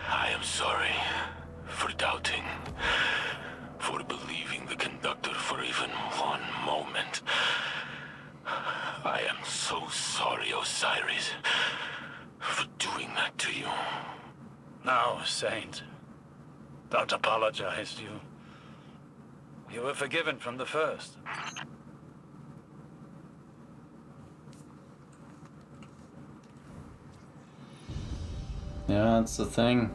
I am sorry for doubting, for believing the conductor for even one moment. I am so sorry, Osiris, for doing that to you. No, Saint. Don't apologize. You were forgiven from the first. Yeah, that's the thing.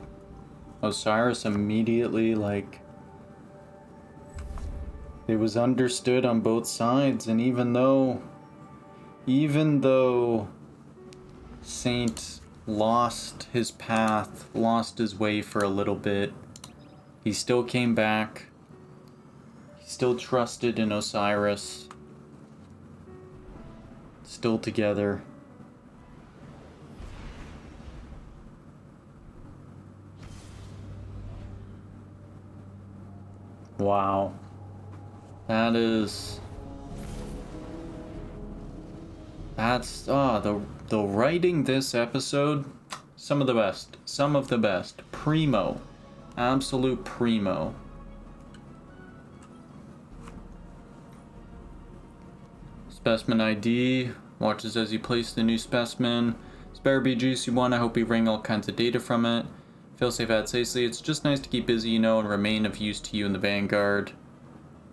Osiris immediately, like... It was understood on both sides, and even though Saint lost his path, lost his way for a little bit, he still came back. He still trusted in Osiris. Still together. Wow. The writing this episode, some of the best. Primo. Absolute primo. Specimen ID. Watches as you place the new specimen. Spare be a juicy one. I hope we wring all kinds of data from it. Failsafe ad safely. It's just nice to keep busy, you know, and remain of use to you in the Vanguard.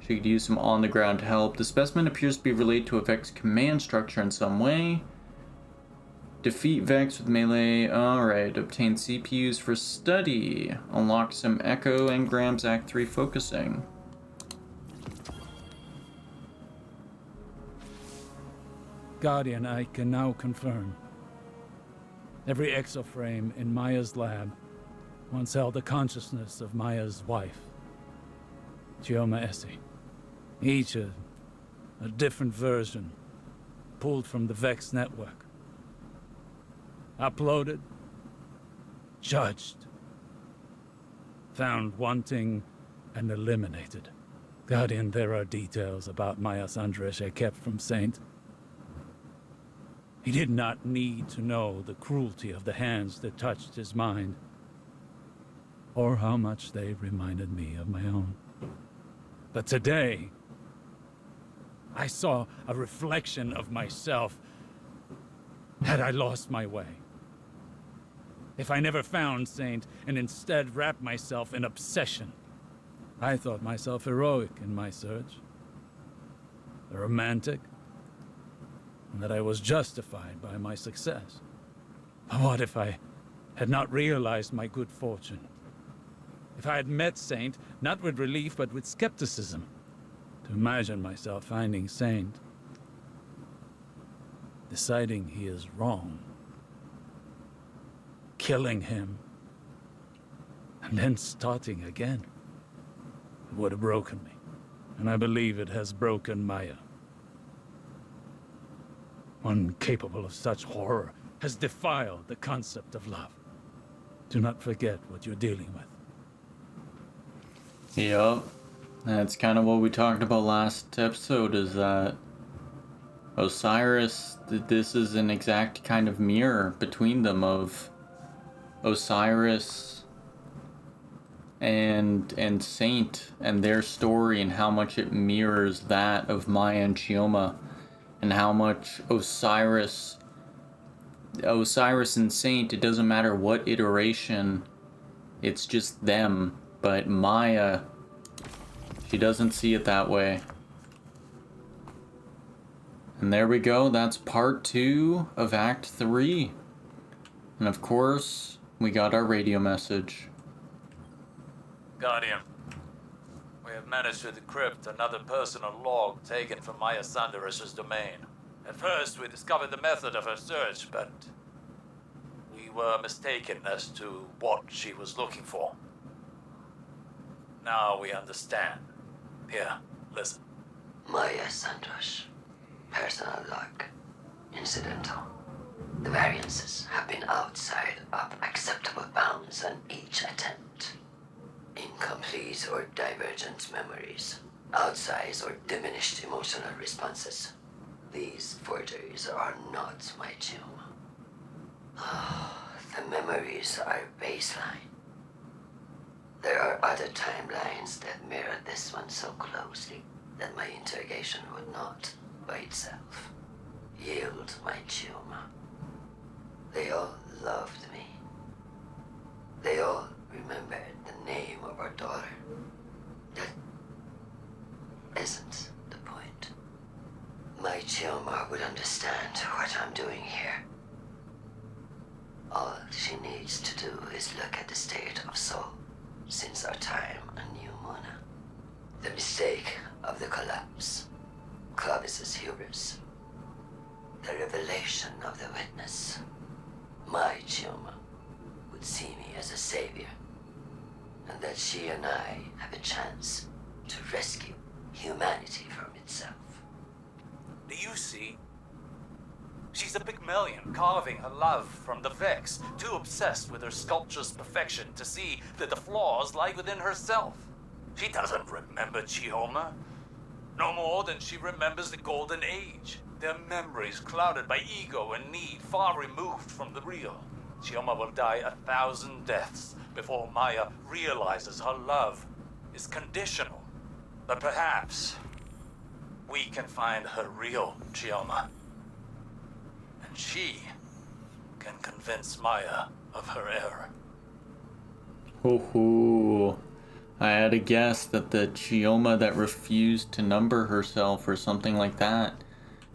She could use some on-the-ground help. The specimen appears to be related to a Vex command structure in some way. Defeat Vex with melee. Alright. Obtain CPUs for study. Unlock some Echo engrams. Act 3 focusing. Guardian, I can now confirm. Every exoframe in Maya's lab once held the consciousness of Maya's wife, Chioma Esi. Each a different version, pulled from the Vex network. Uploaded, judged, found wanting, and eliminated. Guardian, there are details about Maya Sundaresh I kept from Saint. He did not need to know the cruelty of the hands that touched his mind, or how much they reminded me of my own. But today, I saw a reflection of myself had I lost my way. If I never found Saint and instead wrapped myself in obsession, I thought myself heroic in my search, romantic, and that I was justified by my success. But what if I had not realized my good fortune. If I had met Saint, not with relief, but with skepticism, to imagine myself finding Saint, deciding he is wrong, killing him, and then starting again, it would have broken me. And I believe it has broken Maya. One capable of such horror has defiled the concept of love. Do not forget what you're dealing with. Yep. That's kind of what we talked about last episode, is that Osiris, this is an exact kind of mirror between them of Osiris and Saint and their story, and how much it mirrors that of Maya and Chioma, and how much Osiris and Saint, it doesn't matter what iteration, it's just them. But Maya, she doesn't see it that way. And there we go, that's part 2 of Act 3. And of course, we got our radio message. Guardian, we have managed to decrypt another personal log taken from Maya Sundaresh's domain. At first, we discovered the method of her search, but we were mistaken as to what she was looking for. Now we understand. Here, listen. Maya Sundaresh. Personal log. Incidental. The variances have been outside of acceptable bounds on each attempt. Incomplete or divergent memories. Outsized or diminished emotional responses. These forgeries are not my Chioma. The memories are baseline. There are other timelines that mirror this one so closely that my interrogation would not, by itself, yield my Chioma. They all loved me. They all remembered the name of our daughter. That isn't the point. My Chioma would understand what I'm doing here. All she needs to do is look at the state of soul since our time on New Mona. The mistake of the collapse, Clovis's hubris, the revelation of the witness. My Chioma would see me as a savior, and that she and I have a chance to rescue humanity from itself. Do you see? She's a Pygmalion carving her love from the Vex, too obsessed with her sculpture's perfection to see that the flaws lie within herself. She doesn't remember Chioma, no more than she remembers the Golden Age. Their memories clouded by ego and need, far removed from the real. Chioma will die 1,000 deaths before Maya realizes her love is conditional. But perhaps we can find her real Chioma. And she can convince Maya of her error. Hoo-hoo. I had a guess that the Chioma that refused to number herself or something like that.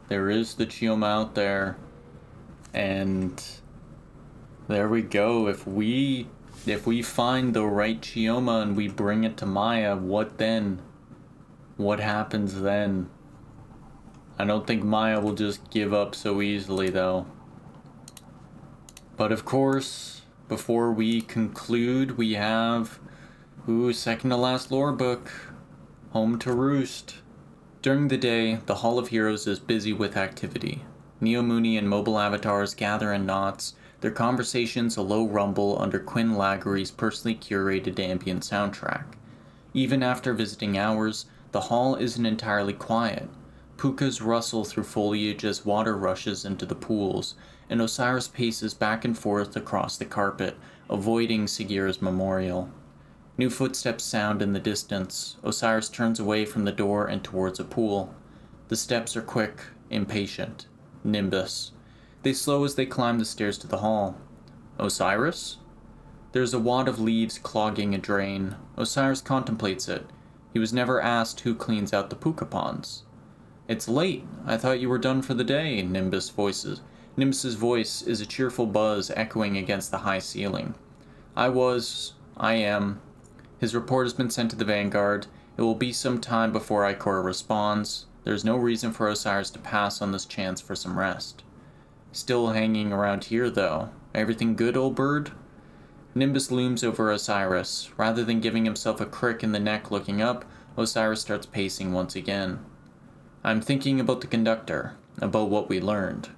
There is the Chioma out there. And there we go. If we find the right Chioma and we bring it to Maya, what then? What happens then? I don't think Maya will just give up so easily, though. But of course, before we conclude, we have, second to last lore book, Home to Roost. During the day, the Hall of Heroes is busy with activity. Neomuni and mobile avatars gather in knots, their conversations a low rumble under Quinn Laggery's personally curated ambient soundtrack. Even after visiting hours, the hall isn't entirely quiet. Pukas rustle through foliage as water rushes into the pools, and Osiris paces back and forth across the carpet, avoiding Sagira's memorial. New footsteps sound in the distance. Osiris turns away from the door and towards a pool. The steps are quick, impatient. Nimbus. They slow as they climb the stairs to the hall. Osiris? There's a wad of leaves clogging a drain. Osiris contemplates it. He was never asked who cleans out the puka ponds. It's late. I thought you were done for the day, Nimbus voices. Nimbus's voice is a cheerful buzz echoing against the high ceiling. I am. His report has been sent to the Vanguard. It will be some time before Encore responds. There's no reason for Osiris to pass on this chance for some rest. Still hanging around here, though. Everything good, old bird? Nimbus looms over Osiris. Rather than giving himself a crick in the neck looking up, Osiris starts pacing once again. I'm thinking about the conductor, about what we learned.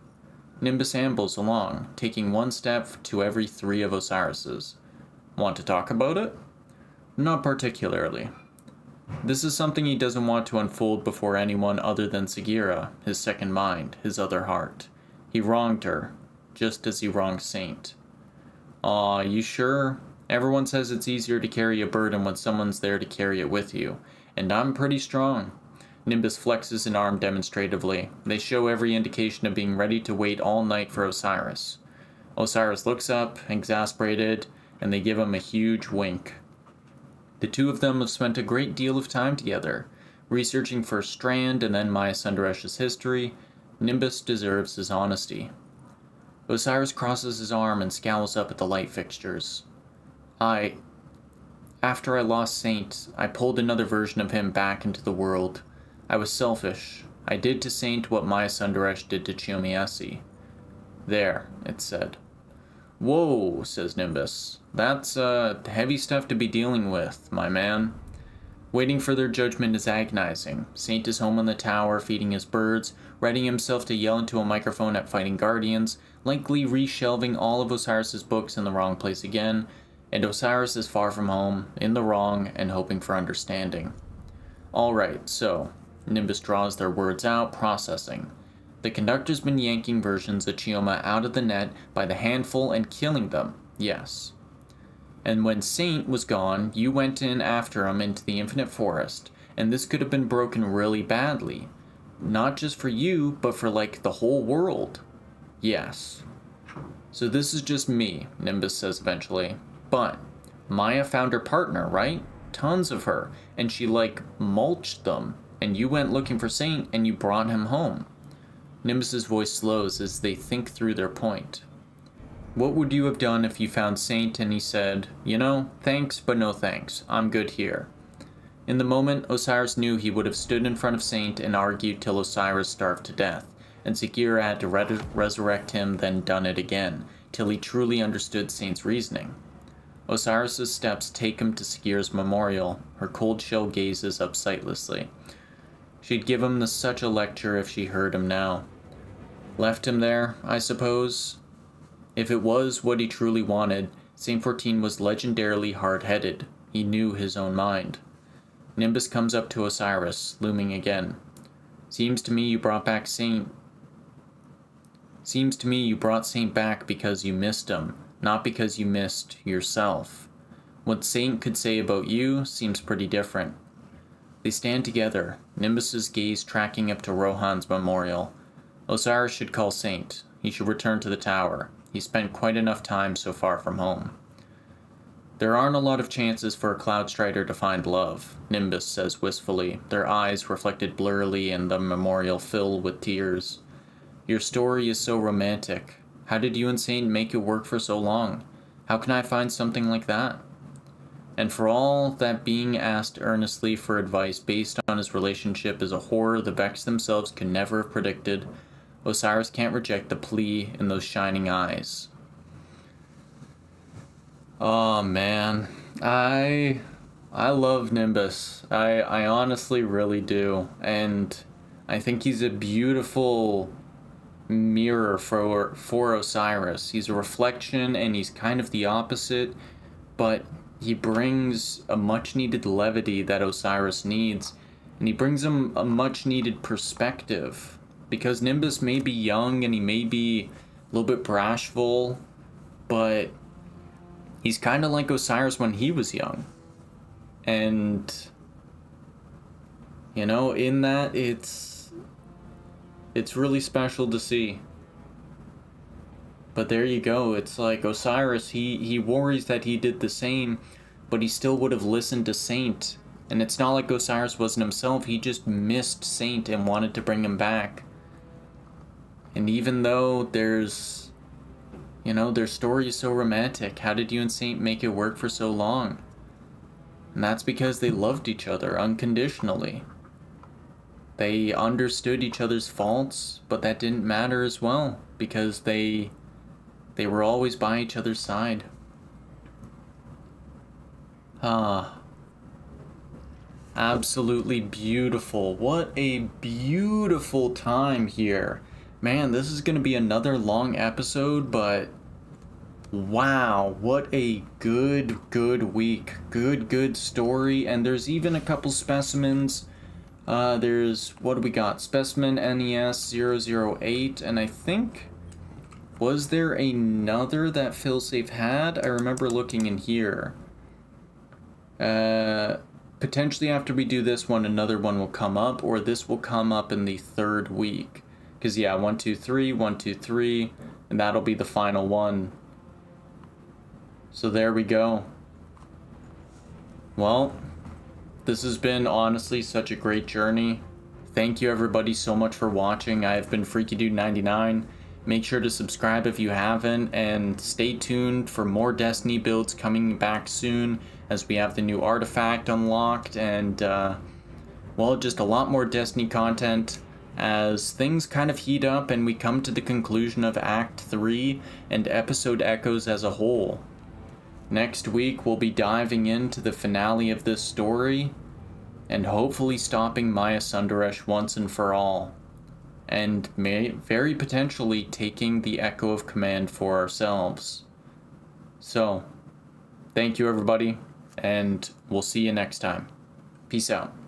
Nimbus ambles along, taking one step to every 3 of Osiris's. Want to talk about it? Not particularly. This is something he doesn't want to unfold before anyone other than Sagira, his second mind, his other heart. He wronged her, just as he wronged Saint. Aw, you sure? Everyone says it's easier to carry a burden when someone's there to carry it with you, and I'm pretty strong. Nimbus flexes an arm demonstratively. They show every indication of being ready to wait all night for Osiris. Osiris looks up, exasperated, and they give him a huge wink. The two of them have spent a great deal of time together, researching first Strand and then Maya Sundaresh's history. Nimbus deserves his honesty. Osiris crosses his arm and scowls up at the light fixtures. After I lost Saint, I pulled another version of him back into the world. I was selfish. I did to Saint what Maya Sundaresh did to Chioma Esi. There, it said. Whoa, says Nimbus. That's, heavy stuff to be dealing with, my man. Waiting for their judgment is agonizing. Saint is home on the tower, feeding his birds, readying himself to yell into a microphone at fighting guardians, likely reshelving all of Osiris's books in the wrong place again, and Osiris is far from home, in the wrong, and hoping for understanding. Alright, so, Nimbus draws their words out, processing. The conductor's been yanking versions of Chioma out of the net by the handful and killing them, yes. And when Saint was gone, you went in after him into the infinite forest, and this could have been broken really badly. Not just for you, but for like the whole world. Yes. So this is just me, Nimbus says eventually. But Maya found her partner, right? Tons of her, and she like mulched them, and you went looking for Saint and you brought him home. Nimbus's voice slows as they think through their point. What would you have done if you found Saint and he said, you know, thanks but no thanks, I'm good here? In the moment, Osiris knew he would have stood in front of Saint and argued till Osiris starved to death, and Sagira had to resurrect him, then done it again, till he truly understood Saint's reasoning. Osiris's steps take him to Sagira's memorial, her cold shell gazes up sightlessly. She'd give him such a lecture if she heard him now. Left him there, I suppose? If it was what he truly wanted, Saint 14 was legendarily hard-headed. He knew his own mind. Nimbus comes up to Osiris, looming again. Seems to me you brought Saint back because you missed him, not because you missed yourself. What Saint could say about you seems pretty different. They stand together, Nimbus's gaze tracking up to Rohan's memorial. Osiris should call Saint. He should return to the tower. He spent quite enough time so far from home. There aren't a lot of chances for a Cloud Strider to find love, Nimbus says wistfully, their eyes reflected blurrily in the memorial filled with tears. Your story is so romantic. How did you and Saint make it work for so long? How can I find something like that? And for all that being asked earnestly for advice based on his relationship is a horror the Vex themselves could never have predicted, Osiris can't reject the plea in those shining eyes. Oh man, I love Nimbus. I honestly really do, and I think he's a beautiful mirror for Osiris. He's a reflection, and he's kind of the opposite, but he brings a much-needed levity that Osiris needs, and he brings him a much-needed perspective. Because Nimbus may be young, and he may be a little bit brashful, but he's kind of like Osiris when he was young. And, you know, in that, it's really special to see. But there you go, it's like Osiris, he worries that he did the same, but he still would have listened to Saint. And it's not like Osiris wasn't himself, he just missed Saint and wanted to bring him back. And even though there's, you know, their story is so romantic, how did you and Saint make it work for so long? And that's because they loved each other unconditionally. They understood each other's faults, but that didn't matter as well, because they were always by each other's side. Absolutely beautiful. What a beautiful time here. Man, this is gonna be another long episode, but wow, what a good week. Good story. And there's even a couple specimens. There's, what do we got? Specimen NES 008, and I think, was there another that FinalShape had? I remember looking in here. Potentially after we do this one, another one will come up, or this will come up in the 3rd week. Because, yeah, 1, 2, 3, 1, 2, 3, and that'll be the final one. So there we go. Well, this has been honestly such a great journey. Thank you everybody so much for watching. I have been FreakyDude99. Make sure to subscribe if you haven't, and stay tuned for more Destiny builds coming back soon as we have the new artifact unlocked, and well, just a lot more Destiny content as things kind of heat up and we come to the conclusion of Act 3 and episode echoes as a whole. Next week we'll be diving into the finale of this story and hopefully stopping Maya Sundaresh once and for all, and very potentially taking the Echo of Command for ourselves. So, thank you everybody, and we'll see you next time. Peace out.